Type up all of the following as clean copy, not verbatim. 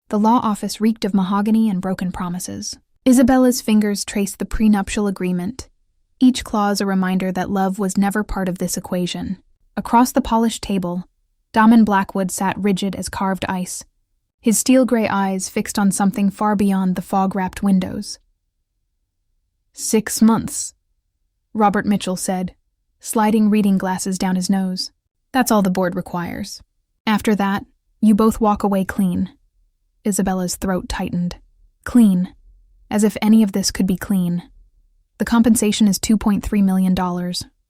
The law office reeked of mahogany and broken promises. Isabella's fingers traced the prenuptial agreement, each clause a reminder that love was never part of this equation. Across the polished table, Damen Blackwood sat rigid as carved ice, his steel-gray eyes fixed on something far beyond the fog-wrapped windows. 6 months, Robert Mitchell said, sliding reading glasses down his nose. That's all the board requires. After that, you both walk away clean. Isabella's throat tightened. Clean. As if any of this could be clean. The compensation is $2.3 million,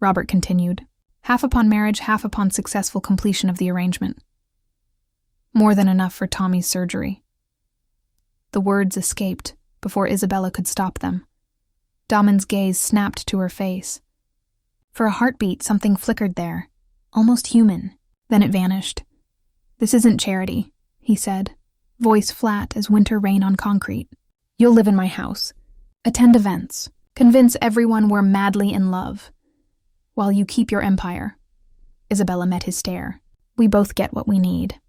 Robert continued. Half upon marriage, half upon successful completion of the arrangement. More than enough for Tommy's surgery. The words escaped before Isabella could stop them. Damen's gaze snapped to her face. For a heartbeat, something flickered there, almost human. Then it vanished. This isn't charity, he said, voice flat as winter rain on concrete. You'll live in my house, attend events, convince everyone we're madly in love, while you keep your empire. Isabella met his stare. We both get what we need.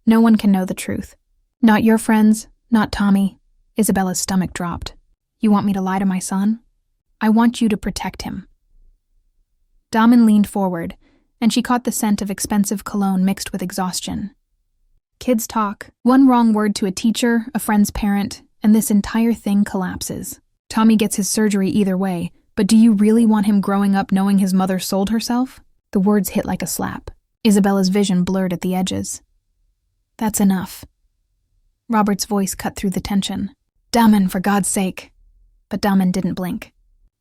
No one can know the truth. Not your friends, not Tommy. Isabella's stomach dropped. You want me to lie to my son? I want you to protect him. Damen leaned forward, and she caught the scent of expensive cologne mixed with exhaustion. Kids talk. One wrong word to a teacher, a friend's parent, and this entire thing collapses. Tommy gets his surgery either way, but do you really want him growing up knowing his mother sold herself? The words hit like a slap. Isabella's vision blurred at the edges. That's enough. Robert's voice cut through the tension. Damen, for God's sake. But Damen didn't blink.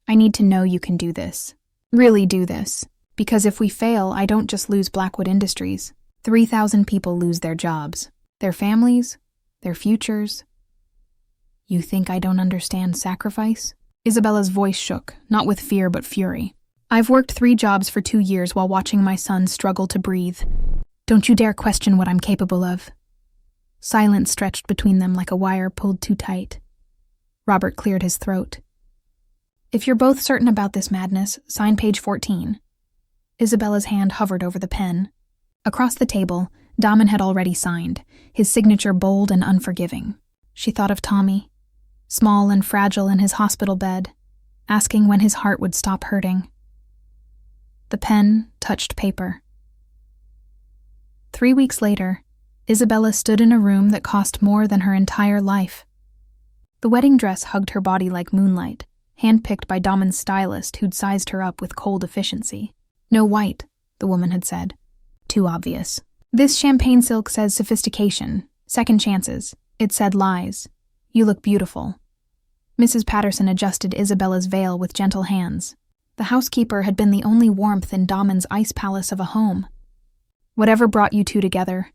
I need to know you can do this. Really do this. Because if we fail, I don't just lose Blackwood Industries. 3,000 people lose their jobs, their families, their futures. You think I don't understand sacrifice? Isabella's voice shook, not with fear but fury. I've worked 3 jobs for 2 years while watching my son struggle to breathe. Don't you dare question what I'm capable of. Silence stretched between them like a wire pulled too tight. Robert cleared his throat. If you're both certain about this madness, sign page 14. Isabella's hand hovered over the pen. Across the table, Damen had already signed, his signature bold and unforgiving. She thought of Tommy, small and fragile in his hospital bed, asking when his heart would stop hurting. The pen touched paper. 3 weeks later, Isabella stood in a room that cost more than her entire life. The wedding dress hugged her body like moonlight, handpicked by Damen's stylist who'd sized her up with cold efficiency. No white, the woman had said. Too obvious. This champagne silk says sophistication, second chances. It said lies. You look beautiful. Mrs. Patterson adjusted Isabella's veil with gentle hands. The housekeeper had been the only warmth in Damen's ice palace of a home. Whatever brought you two together,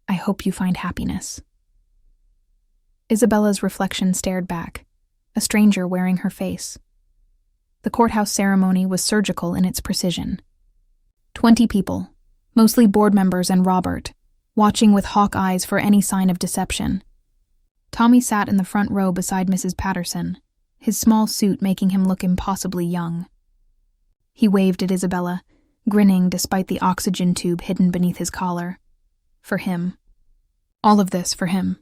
I hope you find happiness. Isabella's reflection stared back, a stranger wearing her face. The courthouse ceremony was surgical in its precision. 20 people, mostly board members and Robert, watching with hawk eyes for any sign of deception. Tommy sat in the front row beside Mrs. Patterson, his small suit making him look impossibly young. He waved at Isabella, grinning despite the oxygen tube hidden beneath his collar. For him. All of this for him.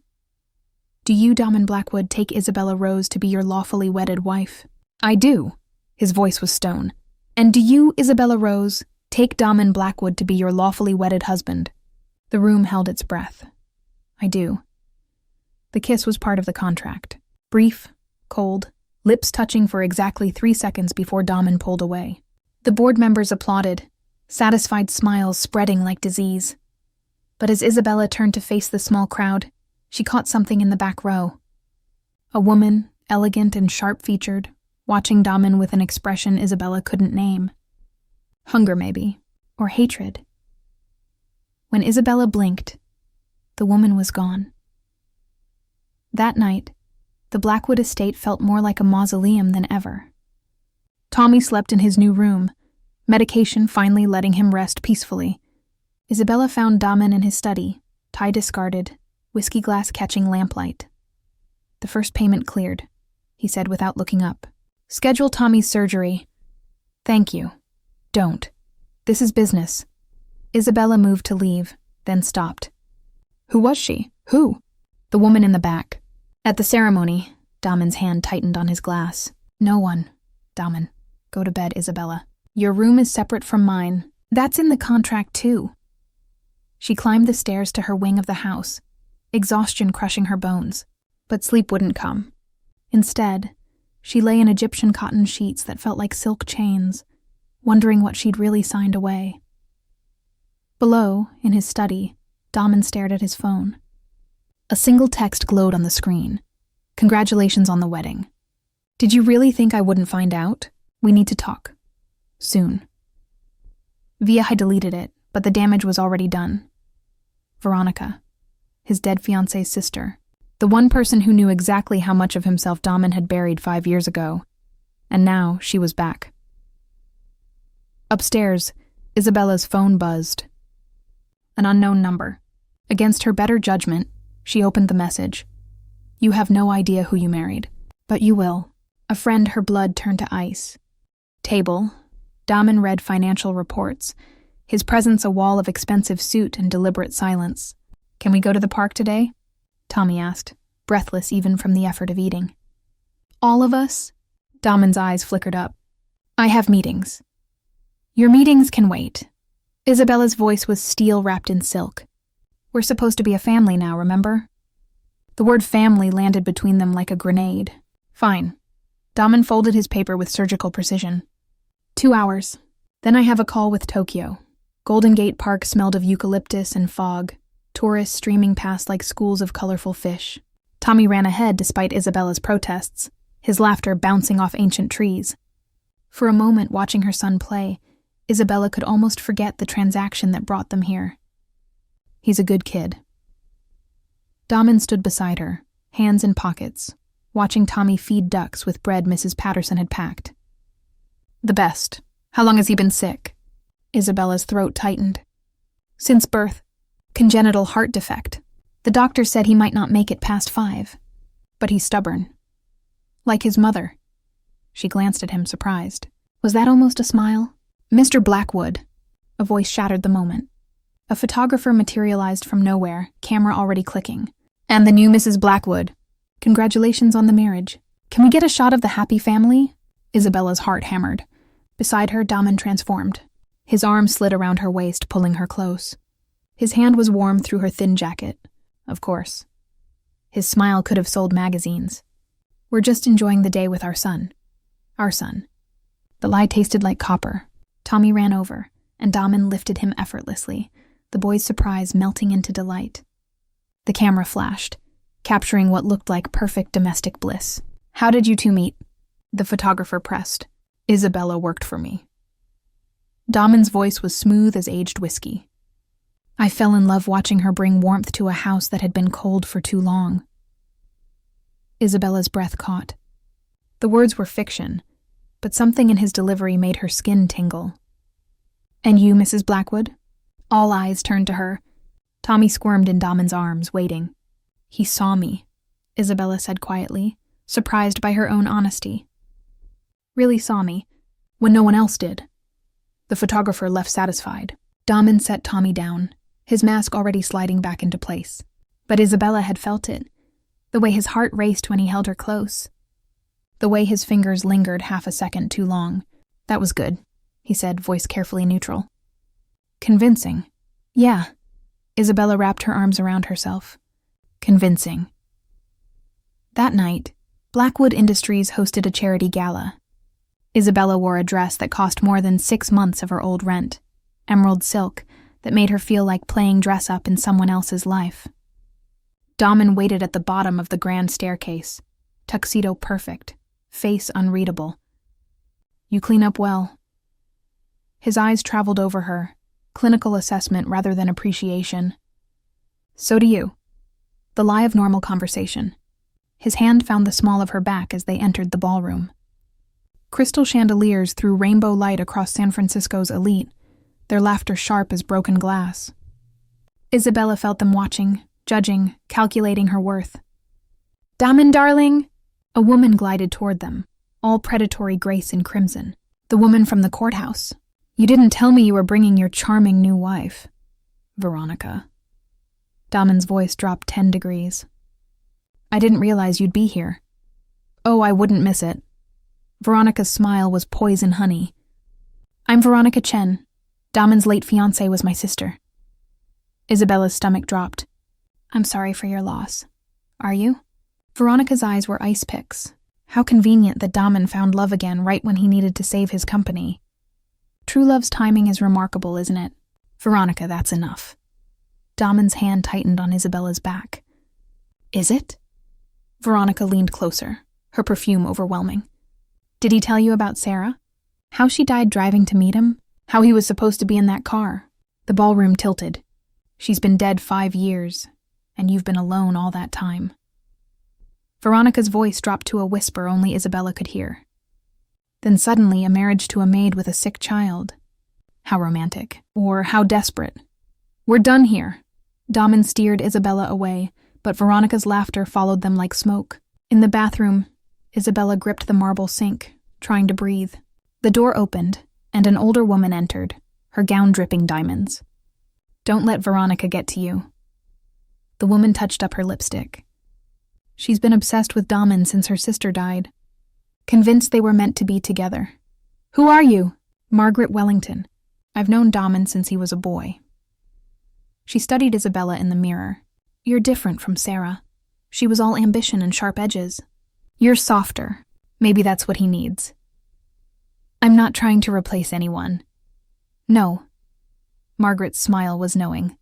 Do you, Damen Blackwood, take Isabella Rose to be your lawfully wedded wife? I do. His voice was stone. And do you, Isabella Rose, take Damen Blackwood to be your lawfully wedded husband? The room held its breath. I do. The kiss was part of the contract. Brief, cold, lips touching for exactly 3 seconds before Damen pulled away. The board members applauded, satisfied smiles spreading like disease. But as Isabella turned to face the small crowd, she caught something in the back row. A woman, elegant and sharp-featured, watching Damen with an expression Isabella couldn't name. Hunger, maybe, or hatred. When Isabella blinked, the woman was gone. That night, the Blackwood estate felt more like a mausoleum than ever. Tommy slept in his new room, medication finally letting him rest peacefully. Isabella found Damen in his study, tie discarded, whiskey glass catching lamplight. The first payment cleared, he said without looking up. Schedule Tommy's surgery. Thank you. Don't. This is business. Isabella moved to leave, then stopped. Who was she? Who? The woman in the back. At the ceremony, Damen's hand tightened on his glass. No one. Damen. Go to bed, Isabella. Your room is separate from mine. That's in the contract, too. She climbed the stairs to her wing of the house, exhaustion crushing her bones. But sleep wouldn't come. Instead, she lay in Egyptian cotton sheets that felt like silk chains, wondering what she'd really signed away. Below, in his study, Damen stared at his phone. A single text glowed on the screen. Congratulations on the wedding. Did you really think I wouldn't find out? We need to talk. Soon. Via had deleted it, but the damage was already done. Veronica, his dead fiancé's sister, the one person who knew exactly how much of himself Damen had buried 5 years ago, and now she was back. Upstairs, Isabella's phone buzzed. An unknown number. Against her better judgment, she opened the message. You have no idea who you married, but you will. A friend her blood turned to ice. Table. Damen read financial reports, his presence a wall of expensive suit and deliberate silence. Can we go to the park today? Tommy asked, breathless even from the effort of eating. All of us? Damen's eyes flickered up. I have meetings. Your meetings can wait. Isabella's voice was steel wrapped in silk. We're supposed to be a family now, remember? The word family landed between them like a grenade. Fine. Damen folded his paper with surgical precision. 2 hours. Then I have a call with Tokyo. Golden Gate Park smelled of eucalyptus and fog, tourists streaming past like schools of colorful fish. Tommy ran ahead despite Isabella's protests, his laughter bouncing off ancient trees. For a moment, watching her son play, Isabella could almost forget the transaction that brought them here. He's a good kid. Damen stood beside her, hands in pockets, watching Tommy feed ducks with bread Mrs. Patterson had packed. The best. How long has he been sick? Isabella's throat tightened. Since birth. Congenital heart defect. The doctor said he might not make it past 5. But he's stubborn. Like his mother. She glanced at him, surprised. Was that almost a smile? Mr. Blackwood. A voice shattered the moment. A photographer materialized from nowhere, camera already clicking. And the new Mrs. Blackwood. Congratulations on the marriage. Can we get a shot of the happy family? Isabella's heart hammered. Beside her, Damen transformed. His arm slid around her waist, pulling her close. His hand was warm through her thin jacket. Of course. His smile could have sold magazines. We're just enjoying the day with our son. Our son. The lie tasted like copper. Tommy ran over, and Damen lifted him effortlessly, the boy's surprise melting into delight. The camera flashed, capturing what looked like perfect domestic bliss. How did you two meet? The photographer pressed. Isabella worked for me. Damen's voice was smooth as aged whiskey. I fell in love watching her bring warmth to a house that had been cold for too long. Isabella's breath caught. The words were fiction, but something in his delivery made her skin tingle. And you, Mrs. Blackwood? All eyes turned to her. Tommy squirmed in Damen's arms, waiting. He saw me, Isabella said quietly, surprised by her own honesty. Really saw me, when no one else did. The photographer left satisfied. Damen set Tommy down, his mask already sliding back into place. But Isabella had felt it, the way his heart raced when he held her close. The way his fingers lingered half a second too long. That was good, he said, voice carefully neutral. Convincing. Yeah. Isabella wrapped her arms around herself. Convincing. That night, Blackwood Industries hosted a charity gala. Isabella wore a dress that cost more than 6 months of her old rent, emerald silk that made her feel like playing dress-up in someone else's life. Damen waited at the bottom of the grand staircase, tuxedo perfect, face unreadable. You clean up well. His eyes traveled over her, clinical assessment rather than appreciation. So do you. The lie of normal conversation. His hand found the small of her back as they entered the ballroom. Crystal chandeliers threw rainbow light across San Francisco's elite, their laughter sharp as broken glass. Isabella felt them watching, judging, calculating her worth. Damen, darling! A woman glided toward them, all predatory grace in crimson. The woman from the courthouse. You didn't tell me you were bringing your charming new wife. Veronica. Damen's voice dropped 10 degrees. I didn't realize you'd be here. Oh, I wouldn't miss it. Veronica's smile was poison honey. I'm Veronica Chen. Damen's late fiancée was my sister. Isabella's stomach dropped. I'm sorry for your loss. Are you? Veronica's eyes were ice picks. How convenient that Damen found love again right when he needed to save his company. True love's timing is remarkable, isn't it? Veronica, that's enough. Damen's hand tightened on Isabella's back. Is it? Veronica leaned closer, her perfume overwhelming. Did he tell you about Sarah? How she died driving to meet him? How he was supposed to be in that car? The ballroom tilted. She's been dead 5 years, and you've been alone all that time. Veronica's voice dropped to a whisper only Isabella could hear. Then suddenly a marriage to a maid with a sick child. How romantic. Or how desperate. We're done here. Damen steered Isabella away, but Veronica's laughter followed them like smoke. In the bathroom, Isabella gripped the marble sink, trying to breathe. The door opened, and an older woman entered, her gown dripping diamonds. Don't let Veronica get to you. The woman touched up her lipstick. She's been obsessed with Damen since her sister died, convinced they were meant to be together. Who are you? Margaret Wellington. I've known Damen since he was a boy. She studied Isabella in the mirror. You're different from Sarah. She was all ambition and sharp edges. You're softer. Maybe that's what he needs. I'm not trying to replace anyone. No. Margaret's smile was knowing.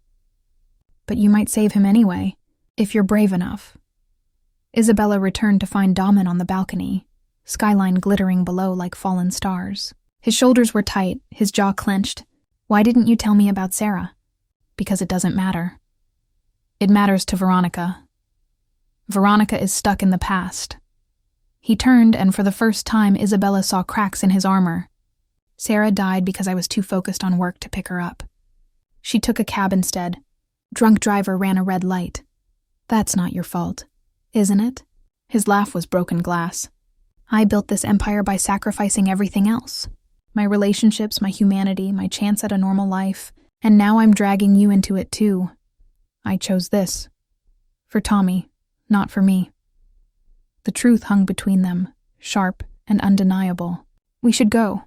But you might save him anyway, if you're brave enough. Isabella returned to find Damen on the balcony, skyline glittering below like fallen stars. His shoulders were tight, his jaw clenched. Why didn't you tell me about Sarah? Because it doesn't matter. It matters to Veronica. Veronica is stuck in the past. He turned, and for the first time, Isabella saw cracks in his armor. Sarah died because I was too focused on work to pick her up. She took a cab instead. Drunk driver ran a red light. That's not your fault, isn't it? His laugh was broken glass. I built this empire by sacrificing everything else. My relationships, my humanity, my chance at a normal life. And now I'm dragging you into it too. I chose this. For Tommy, not for me. The truth hung between them, sharp and undeniable. We should go.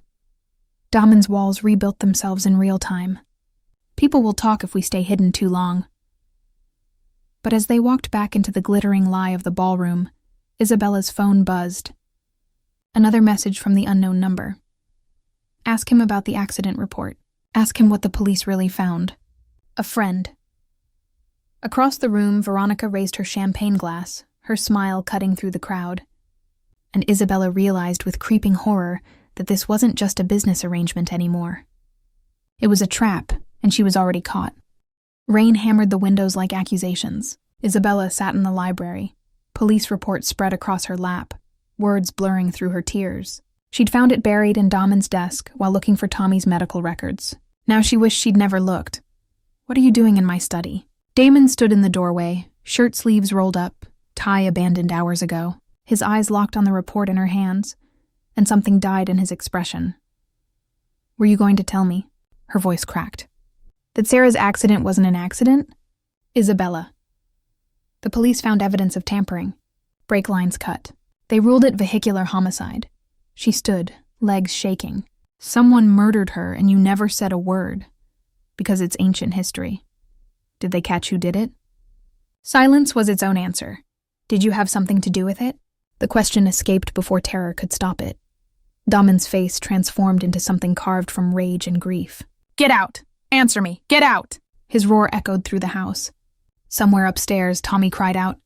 Damen's walls rebuilt themselves in real time. People will talk if we stay hidden too long. But as they walked back into the glittering lie of the ballroom, Isabella's phone buzzed. Another message from the unknown number. Ask him about the accident report. Ask him what the police really found. A friend. Across the room, Veronica raised her champagne glass, her smile cutting through the crowd. And Isabella realized with creeping horror that this wasn't just a business arrangement anymore. It was a trap, and she was already caught. Rain hammered the windows like accusations. Isabella sat in the library. Police reports spread across her lap, words blurring through her tears. She'd found it buried in Damen's desk while looking for Tommy's medical records. Now she wished she'd never looked. What are you doing in my study? Damen stood in the doorway, shirt sleeves rolled up, tie abandoned hours ago. His eyes locked on the report in her hands, and something died in his expression. Were you going to tell me? Her voice cracked. That Sarah's accident wasn't an accident? Isabella. The police found evidence of tampering. Brake lines cut. They ruled it vehicular homicide. She stood, legs shaking. Someone murdered her and you never said a word. Because it's ancient history. Did they catch who did it? Silence was its own answer. Did you have something to do with it? The question escaped before terror could stop it. Damen's face transformed into something carved from rage and grief. Get out! Answer me! Get out! His roar echoed through the house. Somewhere upstairs, Tommy cried out.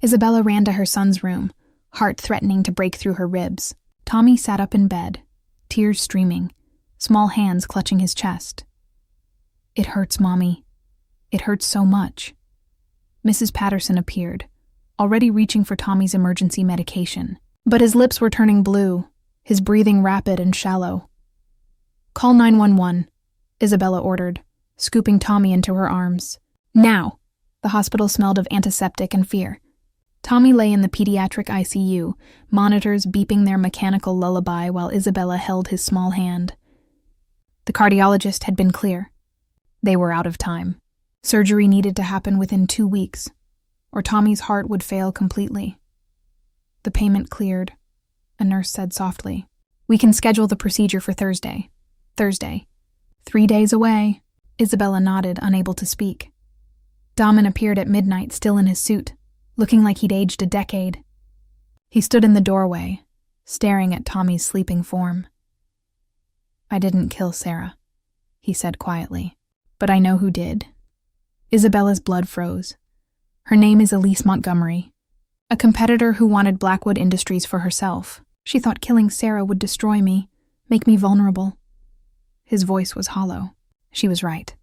Isabella ran to her son's room, heart threatening to break through her ribs. Tommy sat up in bed, tears streaming, small hands clutching his chest. It hurts, Mommy. It hurts so much. Mrs. Patterson appeared, already reaching for Tommy's emergency medication. But his lips were turning blue, his breathing rapid and shallow. Call 911, Isabella ordered, scooping Tommy into her arms. Now! The hospital smelled of antiseptic and fear. Tommy lay in the pediatric ICU, monitors beeping their mechanical lullaby while Isabella held his small hand. The cardiologist had been clear. They were out of time. Surgery needed to happen within 2 weeks. or Tommy's heart would fail completely. The payment cleared. A nurse said softly, "We can schedule the procedure for Thursday." Thursday. 3 days away. Isabella nodded, unable to speak. Damen appeared at midnight, still in his suit, looking like he'd aged a decade. He stood in the doorway, staring at Tommy's sleeping form. "I didn't kill Sarah," he said quietly, "but I know who did." Isabella's blood froze. Her name is Elise Montgomery, a competitor who wanted Blackwood Industries for herself. She thought killing Sarah would destroy me, make me vulnerable. His voice was hollow. She was right.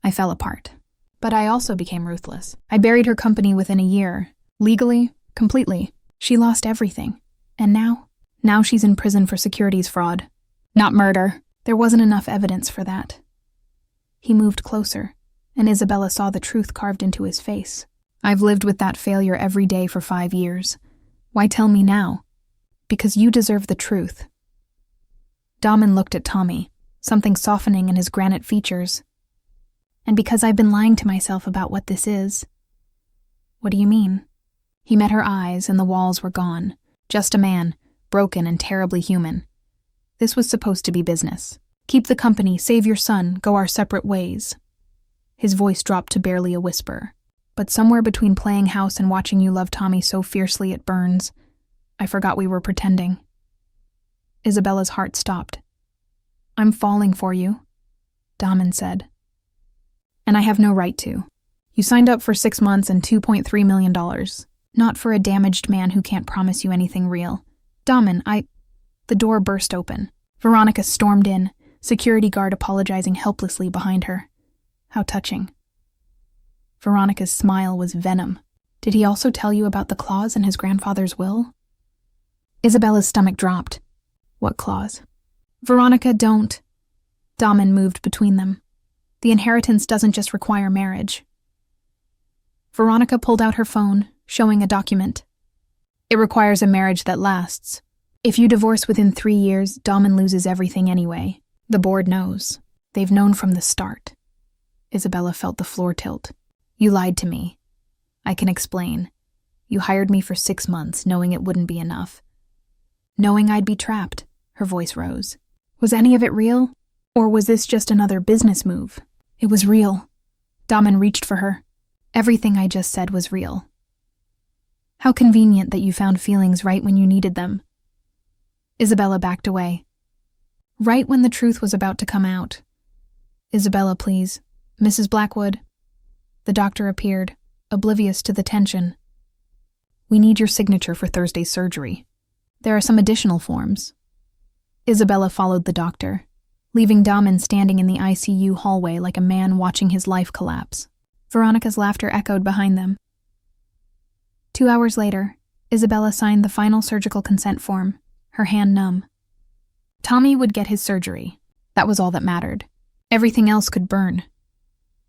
I fell apart. But I also became ruthless. I buried her company within a year. Legally, completely. She lost everything. And now she's in prison for securities fraud. Not murder. There wasn't enough evidence for that. He moved closer, and Isabella saw the truth carved into his face. I've lived with that failure every day for 5 years. Why tell me now? Because you deserve the truth. Damen looked at Tommy, something softening in his granite features. And because I've been lying to myself about what this is. What do you mean? He met her eyes, and the walls were gone. Just a man, broken and terribly human. This was supposed to be business. Keep the company, save your son, go our separate ways. His voice dropped to barely a whisper. But somewhere between playing house and watching you love Tommy so fiercely it burns, I forgot we were pretending. Isabella's heart stopped. I'm falling for you, Damen said. And I have no right to. You signed up for 6 months and $2.3 million, not for a damaged man who can't promise you anything real. Damen, The door burst open. Veronica stormed in, security guard apologizing helplessly behind her. How touching. Veronica's smile was venom. Did he also tell you about the clause in his grandfather's will? Isabella's stomach dropped. What clause? Veronica, don't. Damen moved between them. The inheritance doesn't just require marriage. Veronica pulled out her phone, showing a document. It requires a marriage that lasts. If you divorce within 3 years, Damen loses everything anyway. The board knows. They've known from the start. Isabella felt the floor tilt. You lied to me. I can explain. You hired me for 6 months, knowing it wouldn't be enough. Knowing I'd be trapped, her voice rose. Was any of it real? Or was this just another business move? It was real. Damen reached for her. Everything I just said was real. How convenient that you found feelings right when you needed them. Isabella backed away. Right when the truth was about to come out. Isabella, please. Mrs. Blackwood. The doctor appeared, oblivious to the tension. We need your signature for Thursday's surgery. There are some additional forms. Isabella followed the doctor, leaving Damen standing in the ICU hallway like a man watching his life collapse. Veronica's laughter echoed behind them. 2 hours later, Isabella signed the final surgical consent form, her hand numb. Tommy would get his surgery. That was all that mattered. Everything else could burn.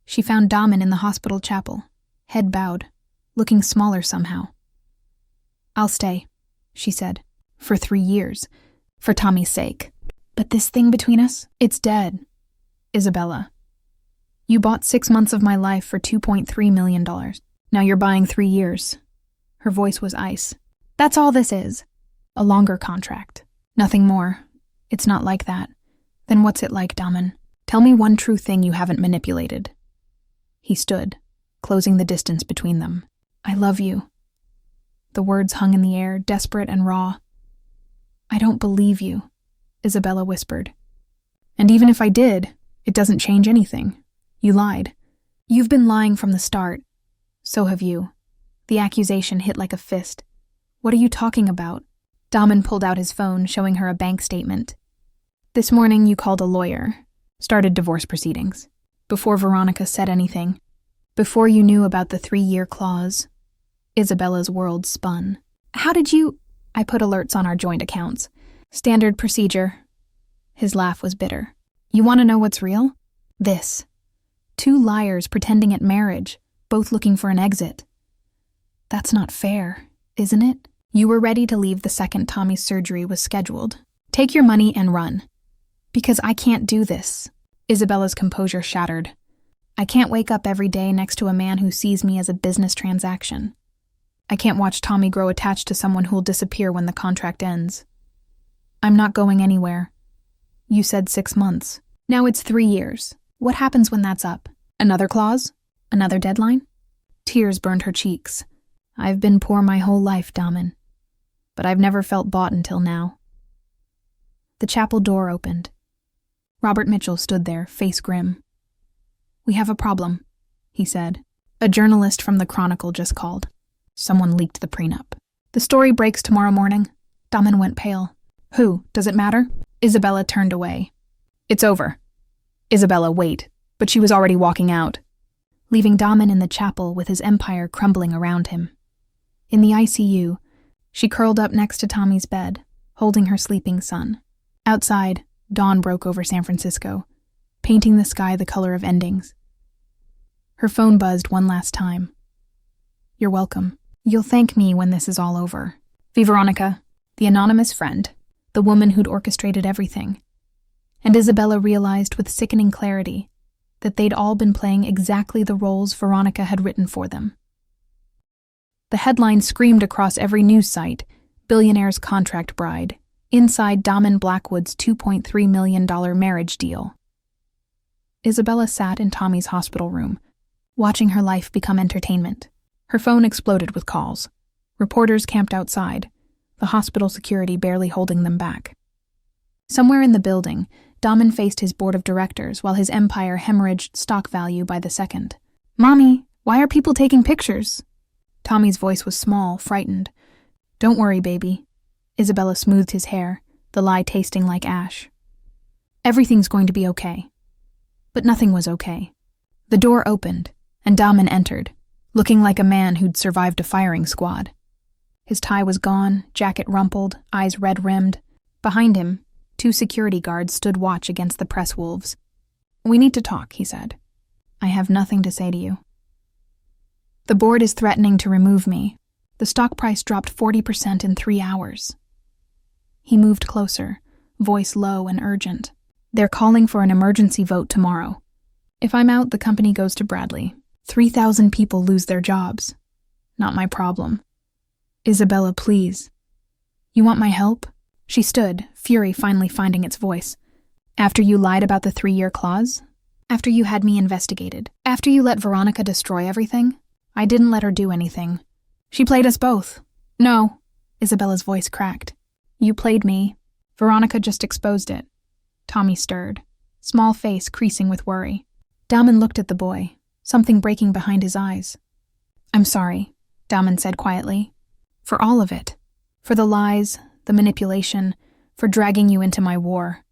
She found Damen in the hospital chapel, head bowed, looking smaller somehow. I'll stay, she said, for 3 years, for Tommy's sake. But this thing between us, it's dead. Isabella. You bought 6 months of my life for $2.3 million. Now you're buying 3 years. Her voice was ice. That's all this is. A longer contract. Nothing more. It's not like that. Then what's it like, Damen? Tell me one true thing you haven't manipulated. He stood, closing the distance between them. I love you. The words hung in the air, desperate and raw. I don't believe you, Isabella whispered. And even if I did, it doesn't change anything. You lied. You've been lying from the start. So have you. The accusation hit like a fist. What are you talking about? Damen pulled out his phone, showing her a bank statement. This morning you called a lawyer, started divorce proceedings. Before Veronica said anything, before you knew about the 3-year clause, Isabella's world spun. How did you... I put alerts on our joint accounts. Standard procedure. His laugh was bitter. You want to know what's real? This. 2 liars pretending at marriage, both looking for an exit. That's not fair, isn't it? You were ready to leave the second Tommy's surgery was scheduled. Take your money and run. Because I can't do this. Isabella's composure shattered. I can't wake up every day next to a man who sees me as a business transaction. I can't watch Tommy grow attached to someone who'll disappear when the contract ends. I'm not going anywhere. You said 6 months. Now it's 3 years. What happens when that's up? Another clause? Another deadline? Tears burned her cheeks. I've been poor my whole life, Damen. But I've never felt bought until now. The chapel door opened. Robert Mitchell stood there, face grim. We have a problem, he said. A journalist from the Chronicle just called. Someone leaked the prenup. The story breaks tomorrow morning. Damen went pale. Who? Does it matter? Isabella turned away. It's over. Isabella, wait. But she was already walking out, leaving Damen in the chapel with his empire crumbling around him. In the ICU, she curled up next to Tommy's bed, holding her sleeping son. Outside, dawn broke over San Francisco, painting the sky the color of endings. Her phone buzzed one last time. You're welcome. You'll thank me when this is all over. Veronica, the anonymous friend, the woman who'd orchestrated everything. And Isabella realized with sickening clarity that they'd all been playing exactly the roles Veronica had written for them. The headline screamed across every news site, Billionaire's contract bride, inside Damen Blackwood's $2.3 million marriage deal. Isabella sat in Tommy's hospital room, watching her life become entertainment. Her phone exploded with calls. Reporters camped outside, the hospital security barely holding them back. Somewhere in the building, Damen faced his board of directors while his empire hemorrhaged stock value by the second. Mommy, why are people taking pictures? Tommy's voice was small, frightened. Don't worry, baby. Isabella smoothed his hair, the lie tasting like ash. Everything's going to be okay. But nothing was okay. The door opened, and Damen entered, looking like a man who'd survived a firing squad. His tie was gone, jacket rumpled, eyes red-rimmed. Behind him, 2 security guards stood watch against the press wolves. We need to talk, he said. I have nothing to say to you. The board is threatening to remove me. The stock price dropped 40% in 3 hours. He moved closer, voice low and urgent. They're calling for an emergency vote tomorrow. If I'm out, the company goes to Bradley. 3,000 people lose their jobs. Not my problem. Isabella, please. You want my help? She stood, fury finally finding its voice. After you lied about the 3-year clause? After you had me investigated? After you let Veronica destroy everything? I didn't let her do anything. She played us both. No. Isabella's voice cracked. You played me. Veronica just exposed it. Tommy stirred, small face creasing with worry. Damen looked at the boy, something breaking behind his eyes. I'm sorry, Damen said quietly. For all of it. For the lies, the manipulation, for dragging you into my war.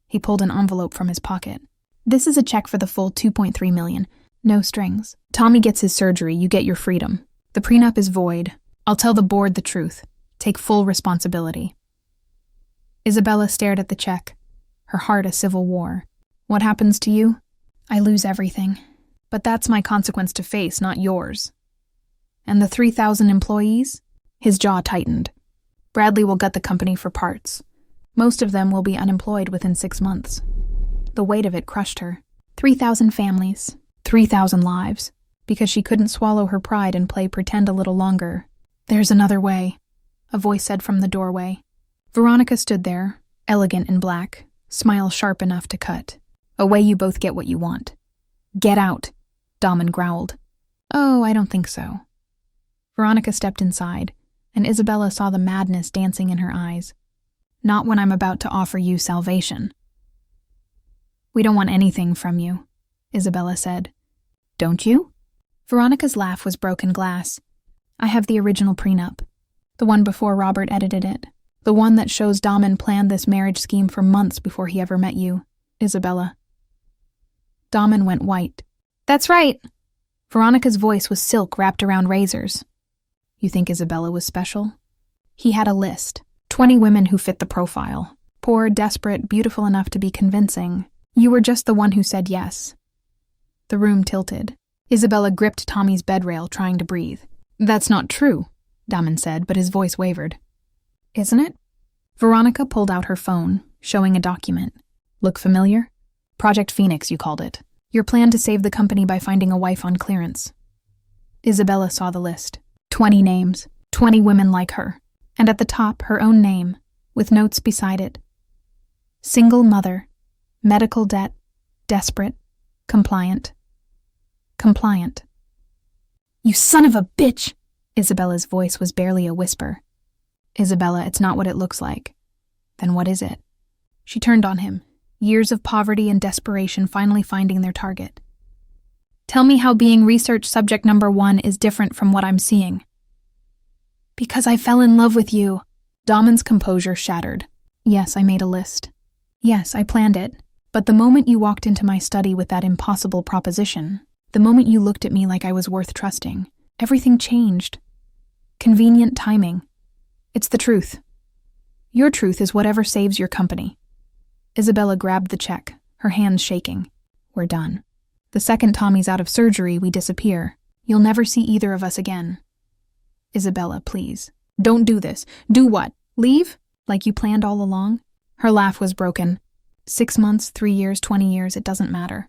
He pulled an envelope from his pocket. This is a check for the full $2.3 million. No strings. Tommy gets his surgery, you get your freedom. The prenup is void. I'll tell the board the truth. Take full responsibility. Isabella stared at the check, her heart a civil war. What happens to you? I lose everything. But that's my consequence to face, not yours. And the 3,000 employees? His jaw tightened. Bradley will gut the company for parts. Most of them will be unemployed within 6 months. The weight of it crushed her. 3,000 families, 3,000 lives, because she couldn't swallow her pride and play pretend a little longer. There's another way, a voice said from the doorway. Veronica stood there, elegant in black, smile sharp enough to cut. A way you both get what you want. Get out, Damen growled. Oh, I don't think so. Veronica stepped inside, and Isabella saw the madness dancing in her eyes. Not when I'm about to offer you salvation. We don't want anything from you, Isabella said. Don't you? Veronica's laugh was broken glass. I have the original prenup, the one before Robert edited it, the one that shows Damen planned this marriage scheme for months before he ever met you, Isabella. Damen went white. That's right. Veronica's voice was silk wrapped around razors. You think Isabella was special? He had a list. 20 women who fit the profile. Poor, desperate, beautiful enough to be convincing. You were just the one who said yes. The room tilted. Isabella gripped Tommy's bedrail, trying to breathe. That's not true, Damen said, but his voice wavered. Isn't it? Veronica pulled out her phone, showing a document. Look familiar? Project Phoenix, you called it. Your plan to save the company by finding a wife on clearance. Isabella saw the list. 20 names, 20 women like her, and at the top, her own name, with notes beside it. Single mother, medical debt, desperate, compliant. Compliant. You son of a bitch! Isabella's voice was barely a whisper. Isabella, it's not what it looks like. Then what is it? She turned on him, years of poverty and desperation finally finding their target. Tell me how being research subject number 1 is different from what I'm seeing. Because I fell in love with you. Damen's composure shattered. Yes, I made a list. Yes, I planned it. But the moment you walked into my study with that impossible proposition, the moment you looked at me like I was worth trusting, everything changed. Convenient timing. It's the truth. Your truth is whatever saves your company. Isabella grabbed the check, her hands shaking. We're done. The second Tommy's out of surgery, we disappear. You'll never see either of us again. Isabella, please. Don't do this. Do what? Leave? Like you planned all along? Her laugh was broken. 6 months, 3 years, 20 years, it doesn't matter.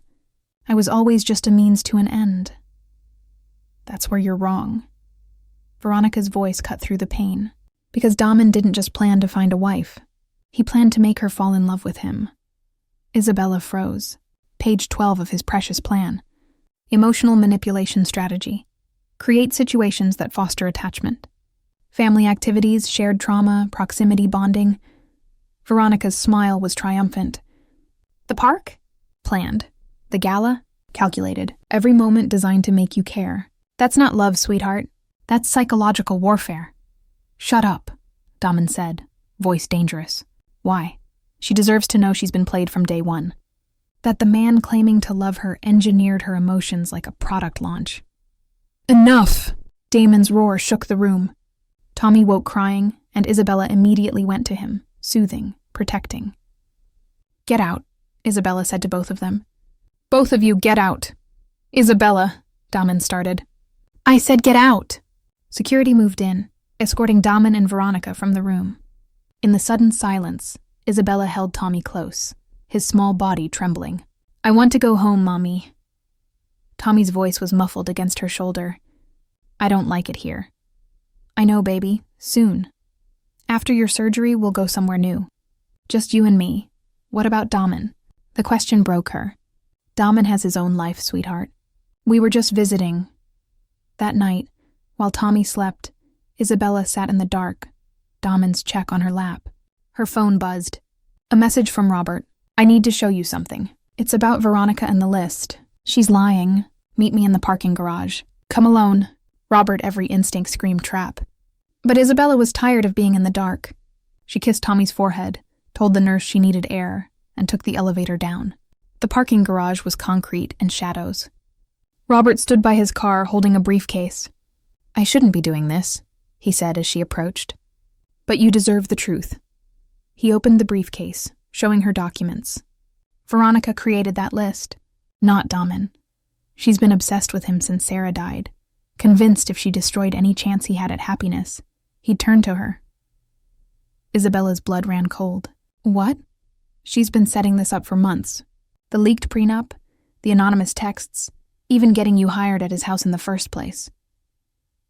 I was always just a means to an end. That's where you're wrong. Veronica's voice cut through the pain. Because Damen didn't just plan to find a wife. He planned to make her fall in love with him. Isabella froze. Page 12 of his precious plan. Emotional manipulation strategy. Create situations that foster attachment. Family activities, shared trauma, proximity bonding. Veronica's smile was triumphant. The park? Planned. The gala? Calculated. Every moment designed to make you care. That's not love, sweetheart. That's psychological warfare. Shut up, Damen said, voice dangerous. Why? She deserves to know she's been played from day one. That the man claiming to love her engineered her emotions like a product launch. Enough! Damen's roar shook the room. Tommy woke crying, and Isabella immediately went to him, soothing, protecting. Get out, Isabella said to both of them. Both of you get out. Isabella, Damen started. I said get out. Security moved in, escorting Damen and Veronica from the room. In the sudden silence, Isabella held Tommy close, his small body trembling. I want to go home, Mommy. Tommy's voice was muffled against her shoulder. I don't like it here. I know, baby. Soon. After your surgery, we'll go somewhere new. Just you and me. What about Damen? The question broke her. Damen has his own life, sweetheart. We were just visiting. That night, while Tommy slept, Isabella sat in the dark, Damen's check on her lap. Her phone buzzed. A message from Robert. I need to show you something. It's about Veronica and the list. She's lying. Meet me in the parking garage. Come alone. Robert, every instinct, screamed trap. But Isabella was tired of being in the dark. She kissed Tommy's forehead, told the nurse she needed air, and took the elevator down. The parking garage was concrete and shadows. Robert stood by his car holding a briefcase. I shouldn't be doing this, he said as she approached. But you deserve the truth. He opened the briefcase, showing her documents. Veronica created that list, not Damen. She's been obsessed with him since Sarah died, convinced if she destroyed any chance he had at happiness, he'd turn to her. Isabella's blood ran cold. What? She's been setting this up for months. The leaked prenup, the anonymous texts, even getting you hired at his house in the first place.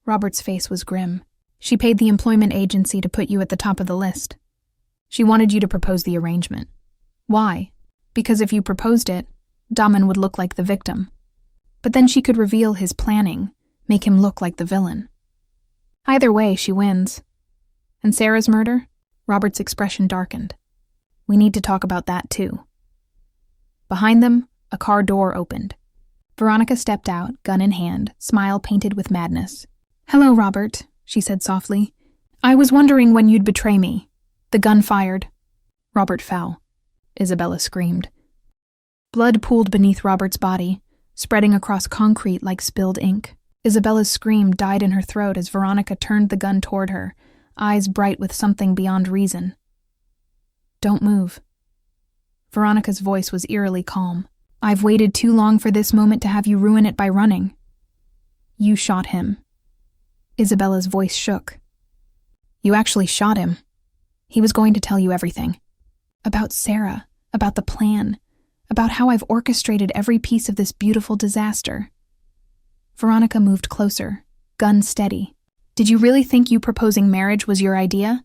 Robert's face was grim. She paid the employment agency to put you at the top of the list. She wanted you to propose the arrangement. Why? Because if you proposed it, Damen would look like the victim. But then she could reveal his planning, make him look like the villain. Either way, she wins. And Sarah's murder? Robert's expression darkened. We need to talk about that too. Behind them, a car door opened. Veronica stepped out, gun in hand, smile painted with madness. Hello, Robert, she said softly. I was wondering when you'd betray me. The gun fired. Robert fell. Isabella screamed. Blood pooled beneath Robert's body, spreading across concrete like spilled ink. Isabella's scream died in her throat as Veronica turned the gun toward her, eyes bright with something beyond reason. Don't move. Veronica's voice was eerily calm. I've waited too long for this moment to have you ruin it by running. You shot him. Isabella's voice shook. You actually shot him. He was going to tell you everything. About Sarah, about the plan, about how I've orchestrated every piece of this beautiful disaster. Veronica moved closer, gun steady. Did you really think you proposing marriage was your idea?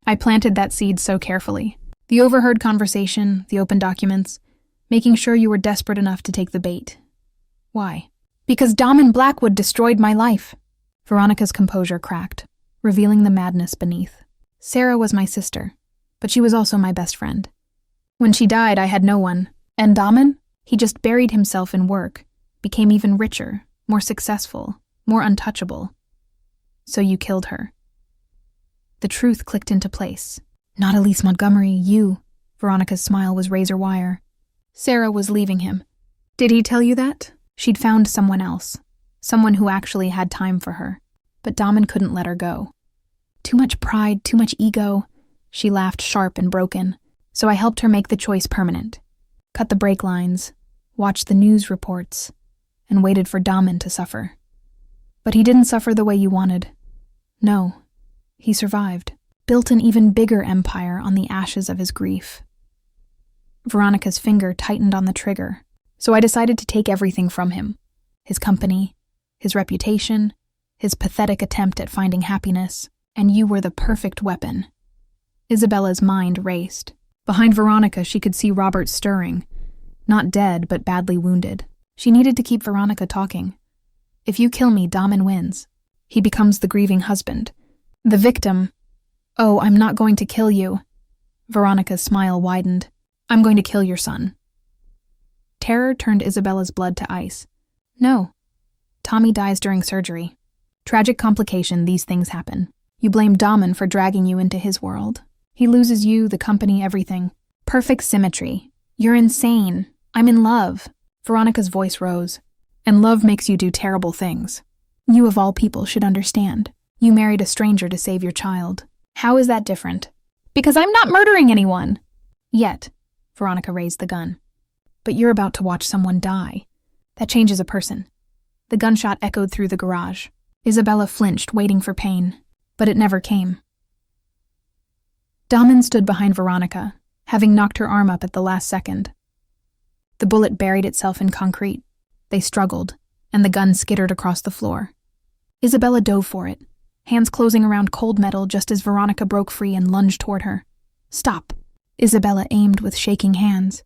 I planted that seed so carefully. The overheard conversation, the open documents, making sure you were desperate enough to take the bait. Why? Because Damen Blackwood destroyed my life. Veronica's composure cracked, revealing the madness beneath. Sarah was my sister, but she was also my best friend. When she died, I had no one. And Damen? He just buried himself in work, became even richer, more successful, more untouchable. So you killed her. The truth clicked into place. Not Elise Montgomery, you. Veronica's smile was razor wire. Sarah was leaving him. Did he tell you that? She'd found someone else. Someone who actually had time for her. But Damen couldn't let her go. Too much pride, too much ego. She laughed sharp and broken. So I helped her make the choice permanent. Cut the brake lines, watched the news reports, and waited for Damen to suffer. But he didn't suffer the way you wanted. No, he survived. Built an even bigger empire on the ashes of his grief. Veronica's finger tightened on the trigger, so I decided to take everything from him. His company, his reputation, his pathetic attempt at finding happiness, and you were the perfect weapon. Isabella's mind raced. Behind Veronica, she could see Robert stirring. Not dead, but badly wounded. She needed to keep Veronica talking. If you kill me, Damen wins. He becomes the grieving husband. The victim. Oh, I'm not going to kill you. Veronica's smile widened. I'm going to kill your son. Terror turned Isabella's blood to ice. No. Tommy dies during surgery. Tragic complication, these things happen. You blame Damen for dragging you into his world. He loses you, the company, everything. Perfect symmetry. You're insane. I'm in love. Veronica's voice rose. And love makes you do terrible things. You of all people should understand. You married a stranger to save your child. How is that different? Because I'm not murdering anyone. Yet. Veronica raised the gun. But you're about to watch someone die. That changes a person. The gunshot echoed through the garage. Isabella flinched, waiting for pain. But it never came. Damen stood behind Veronica, having knocked her arm up at the last second. The bullet buried itself in concrete. They struggled, and the gun skittered across the floor. Isabella dove for it, hands closing around cold metal just as Veronica broke free and lunged toward her. Stop. Isabella aimed with shaking hands.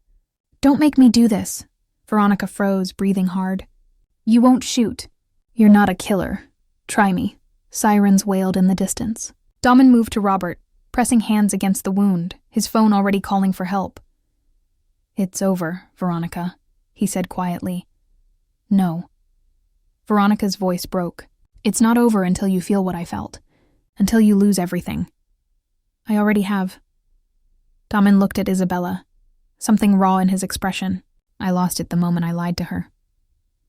Don't make me do this. Veronica froze, breathing hard. You won't shoot. You're not a killer. Try me. Sirens wailed in the distance. Damen moved to Robert, pressing hands against the wound, his phone already calling for help. It's over, Veronica, he said quietly. No. Veronica's voice broke. It's not over until you feel what I felt. Until you lose everything. I already have. Damen looked at Isabella. Something raw in his expression. I lost it the moment I lied to her.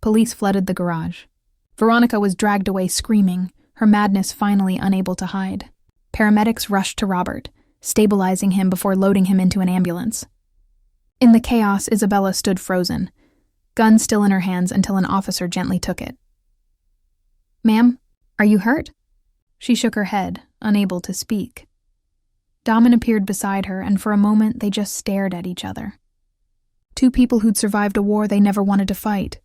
Police flooded the garage. Veronica was dragged away screaming, her madness finally unable to hide. Paramedics rushed to Robert, stabilizing him before loading him into an ambulance. In the chaos, Isabella stood frozen, gun still in her hands until an officer gently took it. Ma'am, are you hurt? She shook her head, unable to speak. Damen appeared beside her, and for a moment they just stared at each other. Two people who'd survived a war they never wanted to fight.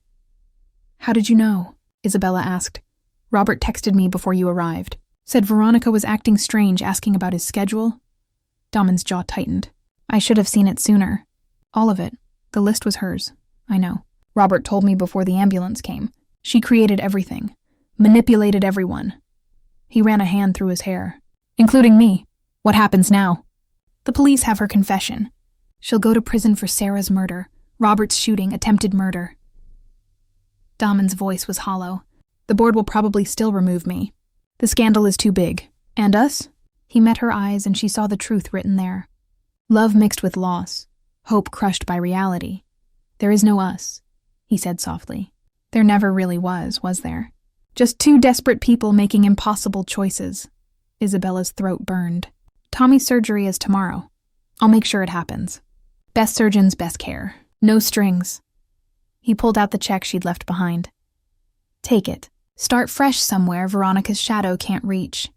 How did you know? Isabella asked. Robert texted me before you arrived. Said Veronica was acting strange, asking about his schedule. Damen's jaw tightened. I should have seen it sooner. All of it. The list was hers. I know. Robert told me before the ambulance came. She created everything. Manipulated everyone. He ran a hand through his hair. Including me. What happens now? The police have her confession. She'll go to prison for Sarah's murder, Robert's shooting, attempted murder. Damen's voice was hollow. The board will probably still remove me. The scandal is too big. And us? He met her eyes and she saw the truth written there. Love mixed with loss. Hope crushed by reality. There is no us, he said softly. There never really was there? Just two desperate people making impossible choices. Isabella's throat burned. Tommy's surgery is tomorrow. I'll make sure it happens. Best surgeons, best care. No strings. He pulled out the check she'd left behind. Take it. Start fresh somewhere Veronica's shadow can't reach.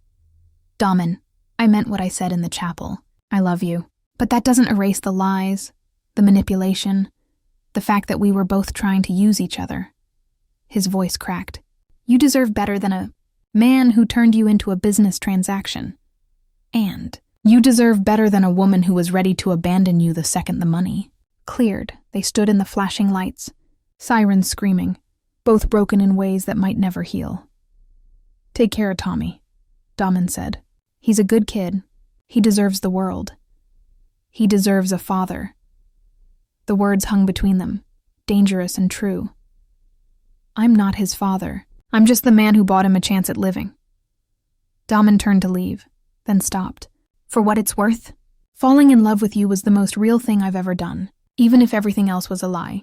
Damen, I meant what I said in the chapel. I love you. But that doesn't erase the lies, the manipulation, the fact that we were both trying to use each other. His voice cracked. You deserve better than a Man who turned you into a business transaction. And you deserve better than a woman who was ready to abandon you the second the money cleared. They stood in the flashing lights, sirens screaming, both broken in ways that might never heal. Take care of Tommy, Damen said. He's a good kid. He deserves the world. He deserves a father. The words hung between them, dangerous and true. I'm not his father. I'm just the man who bought him a chance at living. Damen turned to leave, then stopped. For what it's worth, falling in love with you was the most real thing I've ever done, even if everything else was a lie.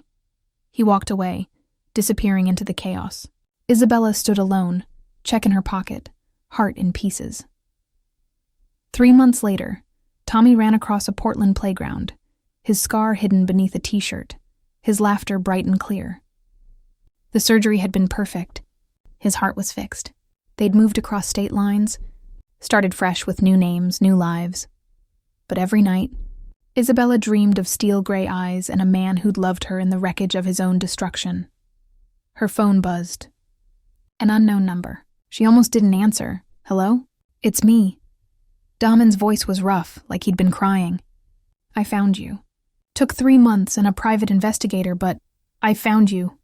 He walked away, disappearing into the chaos. Isabella stood alone, check in her pocket, heart in pieces. 3 months later, Tommy ran across a Portland playground, his scar hidden beneath a t-shirt, his laughter bright and clear. The surgery had been perfect. His heart was fixed. They'd moved across state lines, started fresh with new names, new lives. But every night, Isabella dreamed of steel-gray eyes and a man who'd loved her in the wreckage of his own destruction. Her phone buzzed. An unknown number. She almost didn't answer. Hello? It's me. Damen's voice was rough, like he'd been crying. I found you. Took 3 months and a private investigator, but I found you.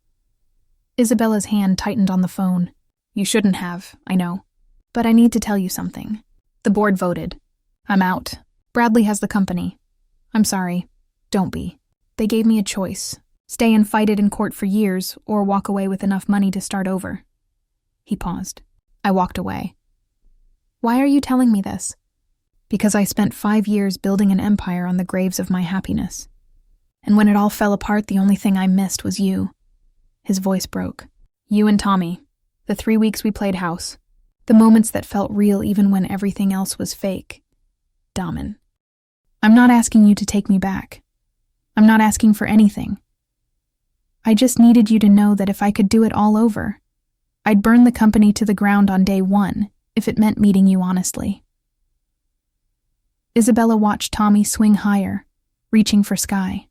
Isabella's hand tightened on the phone. You shouldn't have, I know. But I need to tell you something. The board voted. I'm out. Bradley has the company. I'm sorry. Don't be. They gave me a choice. Stay and fight it in court for years, or walk away with enough money to start over. He paused. I walked away. Why are you telling me this? Because I spent 5 years building an empire on the graves of my happiness. And when it all fell apart, the only thing I missed was you. His voice broke. You and Tommy. The 3 weeks we played house. The moments that felt real even when everything else was fake. Damen. I'm not asking you to take me back. I'm not asking for anything. I just needed you to know that if I could do it all over, I'd burn the company to the ground on day 1 if it meant meeting you honestly. Isabella watched Tommy swing higher, reaching for sky.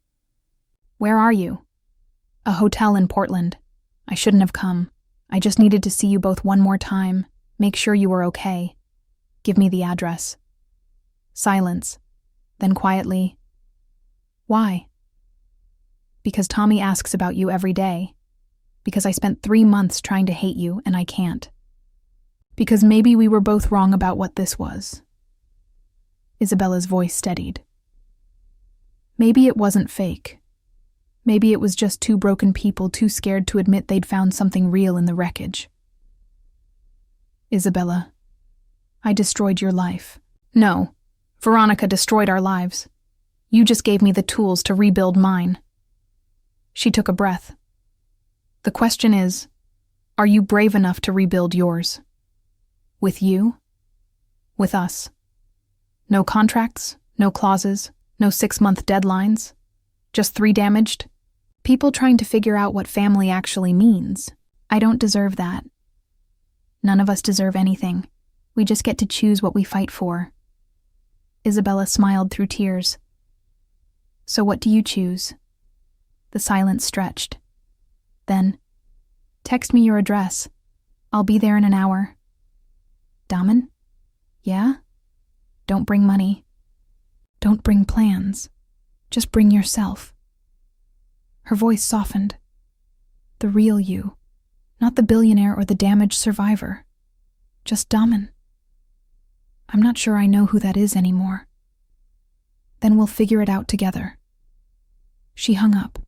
Where are you? A hotel in Portland. I shouldn't have come. I just needed to see you both one more time, make sure you were okay. Give me the address. Silence. Then quietly, why? Because Tommy asks about you every day. Because I spent 3 months trying to hate you and I can't. Because maybe we were both wrong about what this was. Isabella's voice steadied. Maybe it wasn't fake. Maybe it was just 2 broken people too scared to admit they'd found something real in the wreckage. Isabella, I destroyed your life. No. Veronica destroyed our lives. You just gave me the tools to rebuild mine. She took a breath. The question is, are you brave enough to rebuild yours? With you? With us? No contracts, no clauses, no 6-month deadlines. Just 3 damaged? People trying to figure out what family actually means. I don't deserve that. None of us deserve anything. We just get to choose what we fight for. Isabella smiled through tears. So what do you choose? The silence stretched. Then, text me your address. I'll be there in an hour. Damen? Yeah? Don't bring money. Don't bring plans. Just bring yourself. Her voice softened. The real you. Not the billionaire or the damaged survivor. Just Damen. I'm not sure I know who that is anymore. Then we'll figure it out together. She hung up.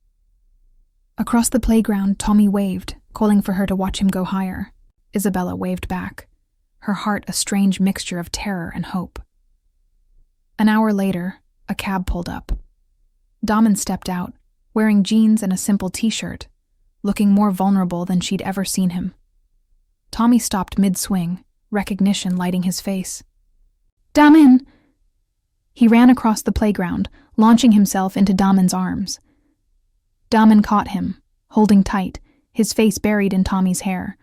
Across the playground, Tommy waved, calling for her to watch him go higher. Isabella waved back, her heart a strange mixture of terror and hope. An hour later, a cab pulled up. Damen stepped out, wearing jeans and a simple t-shirt, looking more vulnerable than she'd ever seen him. Tommy stopped mid-swing, recognition lighting his face. Damen! He ran across the playground, launching himself into Damen's arms. Damen caught him, holding tight, his face buried in Tommy's hair.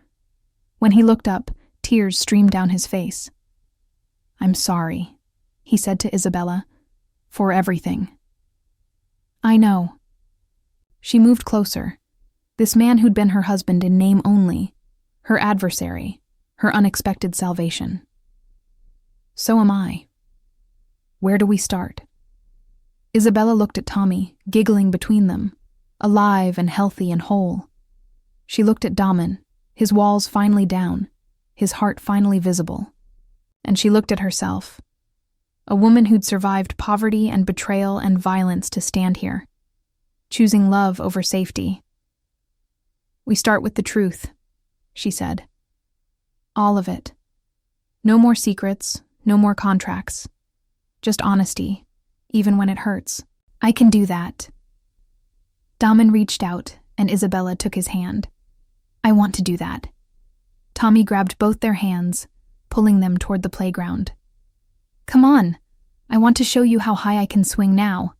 When he looked up, tears streamed down his face. I'm sorry, he said to Isabella, for everything. I know. She moved closer. This man who'd been her husband in name only, her adversary, her unexpected salvation. So am I. Where do we start? Isabella looked at Tommy, giggling between them, alive and healthy and whole. She looked at Damen, his walls finally down, his heart finally visible. And she looked at herself, a woman who'd survived poverty and betrayal and violence to stand here, choosing love over safety. We start with the truth, she said. All of it. No more secrets, no more contracts. Just honesty, even when it hurts. I can do that. Damen reached out, and Isabella took his hand. I want to do that. Tommy grabbed both their hands, pulling them toward the playground. Come on, I want to show you how high I can swing now.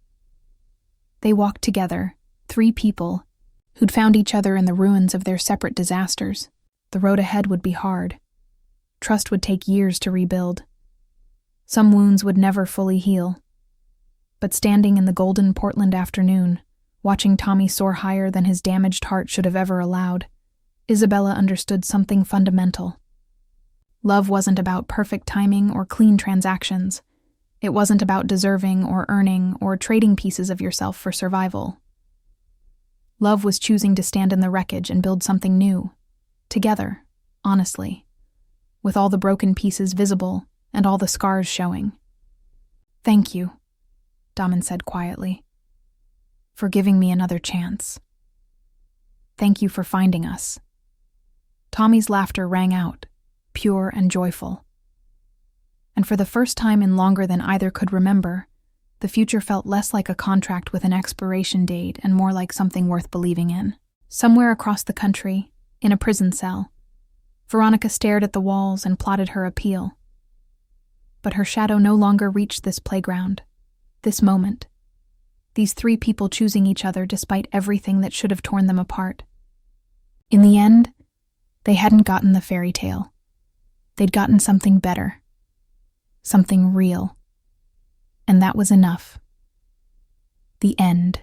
They walked together, 3 people, who'd found each other in the ruins of their separate disasters. The road ahead would be hard. Trust would take years to rebuild. Some wounds would never fully heal. But standing in the golden Portland afternoon, watching Tommy soar higher than his damaged heart should have ever allowed, Isabella understood something fundamental. Love wasn't about perfect timing or clean transactions. It wasn't about deserving or earning or trading pieces of yourself for survival. Love was choosing to stand in the wreckage and build something new, together, honestly, with all the broken pieces visible and all the scars showing. Thank you, Damen said quietly, for giving me another chance. Thank you for finding us. Tommy's laughter rang out, pure and joyful. And for the first time in longer than either could remember, the future felt less like a contract with an expiration date and more like something worth believing in. Somewhere across the country, in a prison cell, Veronica stared at the walls and plotted her appeal. But her shadow no longer reached this playground, this moment, these 3 people choosing each other despite everything that should have torn them apart. In the end, they hadn't gotten the fairy tale. They'd gotten something better, something real. And that was enough. The end.